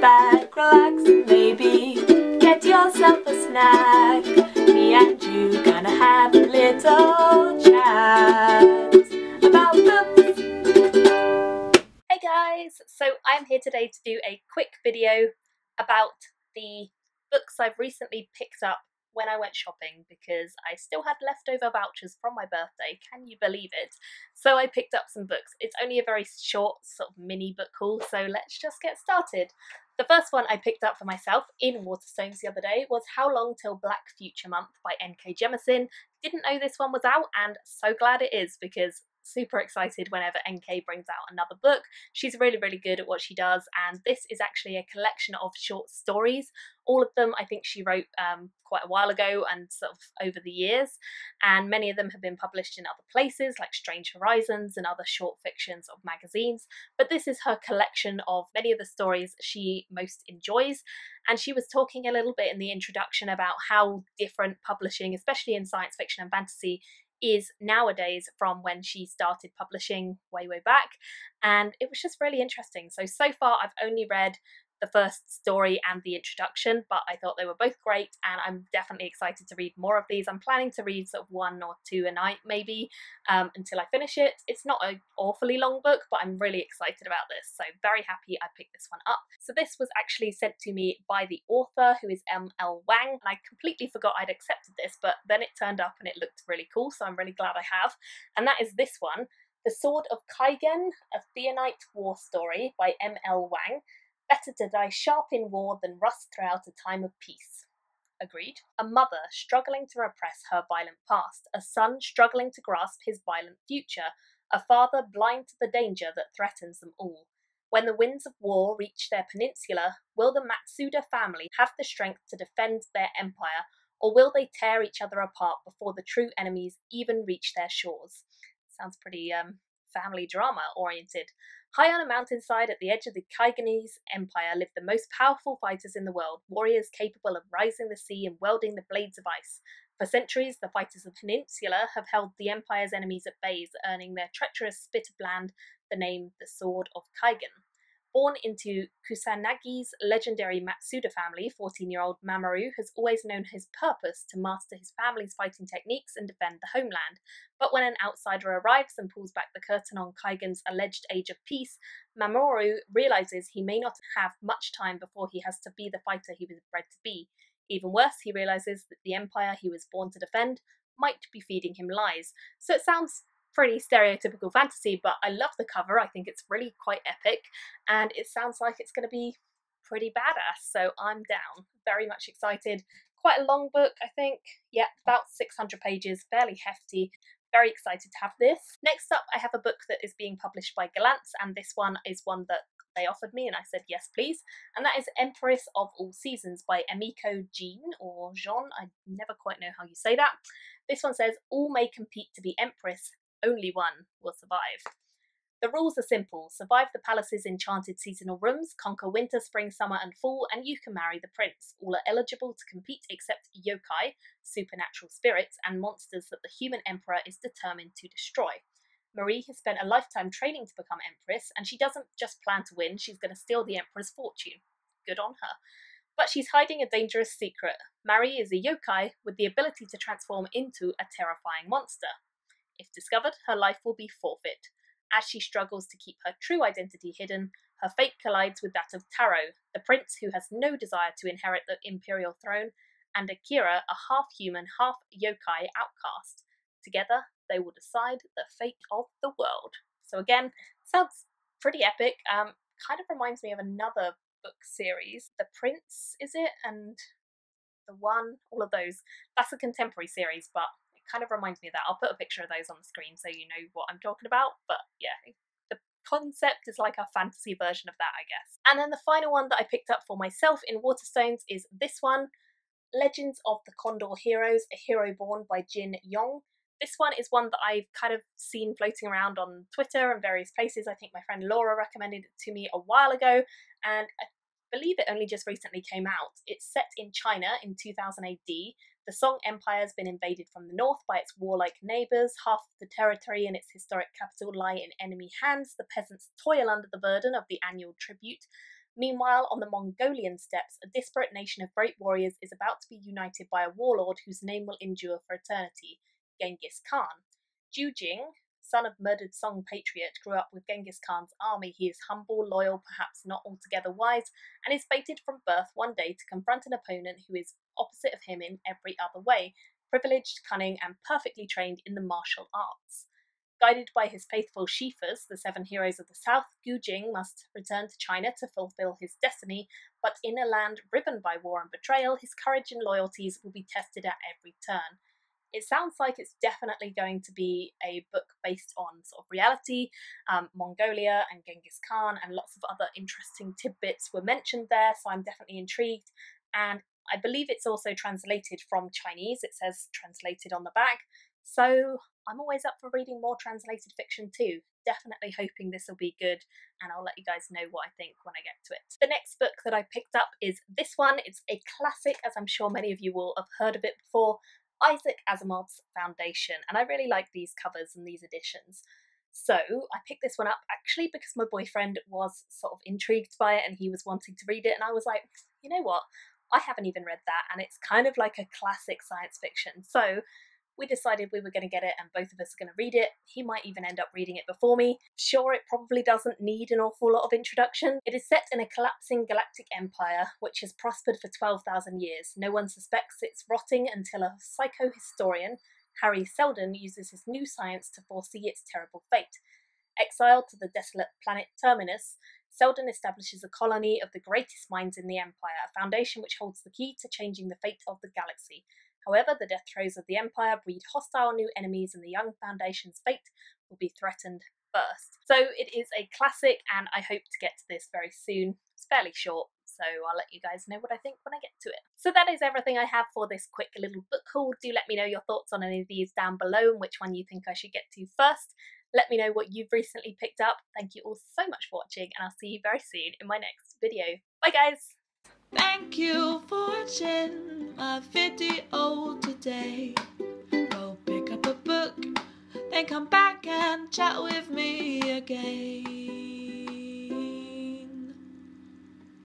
back, relax, and maybe get yourself a snack. Me and you gonna have a little chat about books. Hey guys, so I'm here today to do a quick video about the books I've recently picked up when I went shopping, because I still had leftover vouchers from my birthday, can you believe it? So I picked up some books. It's only a very short sort of mini book haul, so let's just get started. The first one I picked up for myself in Waterstones the other day was How Long Till Black Future Month by N.K. Jemisin. Didn't know this one was out, and so glad it is, because super excited whenever NK brings out another book. She's really good at what she does, and this is actually a collection of short stories. All of them I think she wrote quite a while ago and sort of over the years, and many of them have been published in other places like Strange Horizons and other short fictions of magazines, but this is her collection of many of the stories she most enjoys. And she was talking a little bit in the introduction about how different publishing, especially in science fiction and fantasy, is nowadays from when she started publishing way back, and it was just really interesting. So far I've only read the first story and the introduction, but I thought they were both great, and I'm definitely excited to read more of these. I'm planning to read sort of 1 or 2 a night maybe until I finish it. It's not an awfully long book, but I'm really excited about this, so very happy I picked this one up. So this was actually sent to me by the author, who is M.L. Wang, and I completely forgot I'd accepted this, but then it turned up and it looked really cool, so I'm really glad I have. And that is this one, The Sword of Chi Gong, a Theonite war story by M.L. Wang. Better to die sharp in war than rust throughout a time of peace. Agreed. A mother struggling to repress her violent past, a son struggling to grasp his violent future, a father blind to the danger that threatens them all. When the winds of war reach their peninsula, will the Matsuda family have the strength to defend their empire, or will they tear each other apart before the true enemies even reach their shores? Sounds pretty family drama oriented. High on a mountainside at the edge of the Chi-Gongese Empire live the most powerful fighters in the world, warriors capable of rising the sea and welding the blades of ice. For centuries, the fighters of the peninsula have held the Empire's enemies at bay, earning their treacherous spit of land the name the Sword of Chi Gong. Born into Kusanagi's legendary Matsuda family, 14-year-old Mamoru has always known his purpose to master his family's fighting techniques and defend the homeland. But when an outsider arrives and pulls back the curtain on Chi Gong's alleged age of peace, Mamoru realizes he may not have much time before he has to be the fighter he was bred to be. Even worse, he realizes that the empire he was born to defend might be feeding him lies. So it sounds pretty stereotypical fantasy, but I love the cover. I think it's really quite epic, and it sounds like it's going to be pretty badass, so I'm down. Very much excited. Quite a long book, I think. Yeah, about 600 pages, fairly hefty. Very excited to have this. Next up, I have a book that is being published by Galantz, and this one is one that they offered me and I said yes please, and that is Empress of All Seasons by Emiko Jean, or Jean, I never quite know how you say that. This one says, all may compete to be Empress, only one will survive. The rules are simple. Survive the palace's enchanted seasonal rooms, conquer winter, spring, summer and fall, and you can marry the prince. All are eligible to compete except yokai, supernatural spirits, and monsters that the human emperor is determined to destroy. Marie has spent a lifetime training to become empress, and she doesn't just plan to win, she's going to steal the emperor's fortune. Good on her. But she's hiding a dangerous secret. Marie is a yokai with the ability to transform into a terrifying monster. If discovered, her life will be forfeit. As she struggles to keep her true identity hidden, her fate collides with that of Taro, the prince who has no desire to inherit the imperial throne, and Akira, a half-human, half-yokai outcast. Together, they will decide the fate of the world. So again, sounds pretty epic. Kind of reminds me of another book series. The Prince, is it? And The One? All of those. That's a contemporary series, but kind of reminds me of that. I'll put a picture of those on the screen so you know what I'm talking about, but yeah, the concept is like a fantasy version of that, I guess. And then the final one that I picked up for myself in Waterstones is this one, Legends of the Condor Heroes, A Hero Born by Jin Yong. This one is one that I've kind of seen floating around on Twitter and various places. I think my friend Laura recommended it to me a while ago, and I believe it only just recently came out. It's set in China in 2000 AD. The Song Empire has been invaded from the north by its warlike neighbours. Half of the territory and its historic capital lie in enemy hands. The peasants toil under the burden of the annual tribute. Meanwhile, on the Mongolian steppes, a disparate nation of great warriors is about to be united by a warlord whose name will endure for eternity, Genghis Khan. Ju Jing, son of murdered Song patriot, grew up with Genghis Khan's army. He is humble, loyal, perhaps not altogether wise, and is fated from birth one day to confront an opponent who is opposite of him in every other way, privileged, cunning, and perfectly trained in the martial arts. Guided by his faithful Shifas, the 7 heroes of the south, Gu Jing must return to China to fulfill his destiny, but in a land riven by war and betrayal, his courage and loyalties will be tested at every turn. It sounds like it's definitely going to be a book based on sort of reality. Mongolia and Genghis Khan and lots of other interesting tidbits were mentioned there, so I'm definitely intrigued. And I believe it's also translated from Chinese. It says translated on the back. So I'm always up for reading more translated fiction too. Definitely hoping this will be good, and I'll let you guys know what I think when I get to it. The next book that I picked up is this one. It's a classic, as I'm sure many of you will have heard of it before, Isaac Asimov's Foundation, and I really like these covers and these editions. So I picked this one up actually because my boyfriend was sort of intrigued by it and he was wanting to read it, and I was like, you know what, I haven't even read that, and it's kind of like a classic science fiction. So we decided we were going to get it and both of us are going to read it. He might even end up reading it before me. Sure, it probably doesn't need an awful lot of introduction. It is set in a collapsing galactic empire which has prospered for 12,000 years. No one suspects it's rotting until a psychohistorian, Harry Seldon, uses his new science to foresee its terrible fate. Exiled to the desolate planet Terminus, Seldon establishes a colony of the greatest minds in the Empire, a foundation which holds the key to changing the fate of the galaxy. However, the death throes of the Empire breed hostile new enemies, and the young Foundation's fate will be threatened first. So it is a classic, and I hope to get to this very soon. It's fairly short, so I'll let you guys know what I think when I get to it. So that is everything I have for this quick little book haul. Do let me know your thoughts on any of these down below and which one you think I should get to first. Let me know what you've recently picked up. Thank you all so much for watching, and I'll see you very soon in my next video. Bye guys! Thank you for watching my video today. Go pick up a book, then come back and chat with me again.